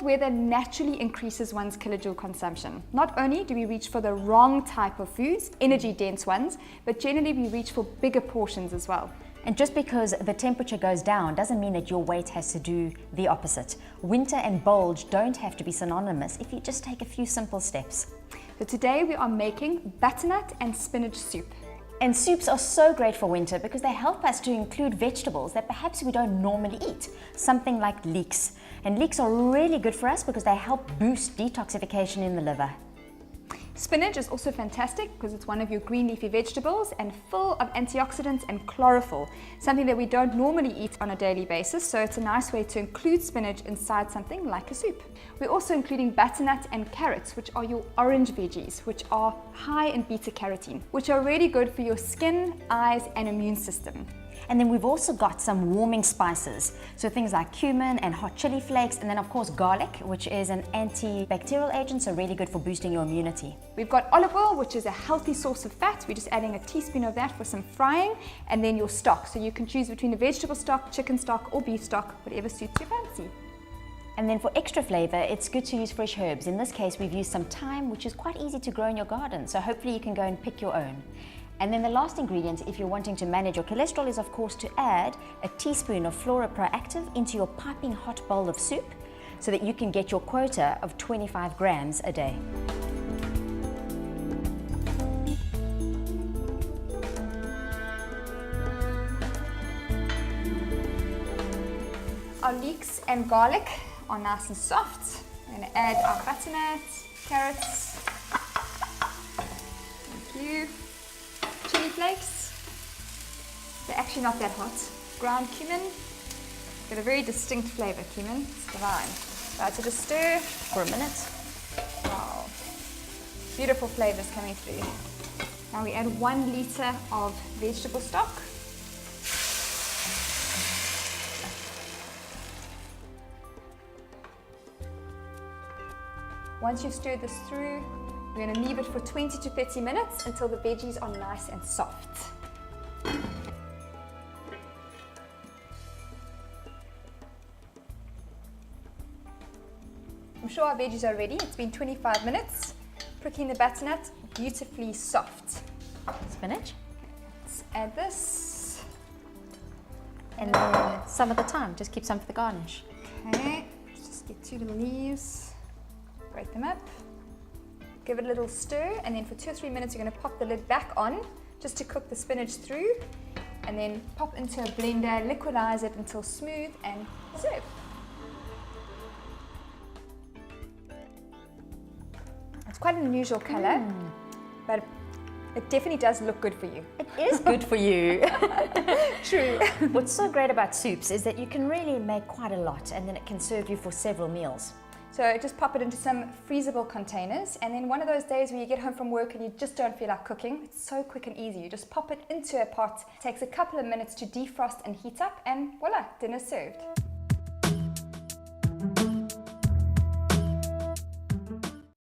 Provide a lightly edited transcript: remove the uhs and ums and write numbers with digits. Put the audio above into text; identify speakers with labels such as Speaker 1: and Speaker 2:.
Speaker 1: weather naturally increases one's kilojoule consumption. Not only do we reach for the wrong type of foods, energy-dense ones, but generally we reach for bigger portions as well.
Speaker 2: And just because the temperature goes down doesn't mean that your weight has to do the opposite. Winter and bulge don't have to be synonymous if you just take a few simple steps.
Speaker 1: So today we are making butternut and spinach soup.
Speaker 2: And soups are so great for winter because they help us to include vegetables that perhaps we don't normally eat. Something like leeks. And leeks are really good for us because they help boost detoxification in the liver.
Speaker 1: Spinach is also fantastic because it's one of your green leafy vegetables and full of antioxidants and chlorophyll, something that we don't normally eat on a daily basis, so it's a nice way to include spinach inside something like a soup. We're also including butternut and carrots, which are your orange veggies, which are high in beta-carotene, which are really good for your skin, eyes and immune system.
Speaker 2: And then we've also got some warming spices, so things like cumin and hot chili flakes, and then of course garlic, which is an antibacterial agent, so really good for boosting your immunity.
Speaker 1: We've got olive oil, which is a healthy source of fat. We're just adding a teaspoon of that for some frying, and then your stock. So you can choose between a vegetable stock, chicken stock or beef stock, whatever suits your fancy.
Speaker 2: And then for extra flavor, it's good to use fresh herbs. In this case, we've used some thyme, which is quite easy to grow in your garden, so hopefully you can go and pick your own. And then the last ingredient, if you're wanting to manage your cholesterol, is of course to add a teaspoon of Flora Proactive into your piping hot bowl of soup so that you can get your quota of 25 grams a day.
Speaker 1: Our leeks and garlic are nice and soft. We're going to add our butternut, carrots, thank you, chili flakes. They're actually not that hot. Ground cumin. Got a very distinct flavor, cumin. It's divine. Right, so just stir
Speaker 2: For a minute.
Speaker 1: Wow. Beautiful flavors coming through. Now we add 1 liter of vegetable stock. Once you've stirred this through, we're going to leave it for 20 to 30 minutes until the veggies are nice and soft. I'm sure our veggies are ready. It's been 25 minutes. Pricking the butternut, beautifully soft.
Speaker 2: Spinach.
Speaker 1: Let's add this.
Speaker 2: And then some of the thyme, just keep some for the garnish.
Speaker 1: Okay, let's just get 2 little leaves. Break them up. Give it a little stir, and then for 2 or 3 minutes you're going to pop the lid back on just to cook the spinach through, and then pop into a blender, liquidize it until smooth, and serve. It's quite an unusual color, but it definitely does look good for you.
Speaker 2: It is good for you.
Speaker 1: True.
Speaker 2: What's so great about soups is that you can really make quite a lot, and then it can serve you for several meals.
Speaker 1: So just pop it into some freezable containers, and then one of those days where you get home from work and you just don't feel like cooking, it's so quick and easy. You just pop it into a pot. It takes a couple of minutes to defrost and heat up, and voila, dinner's served.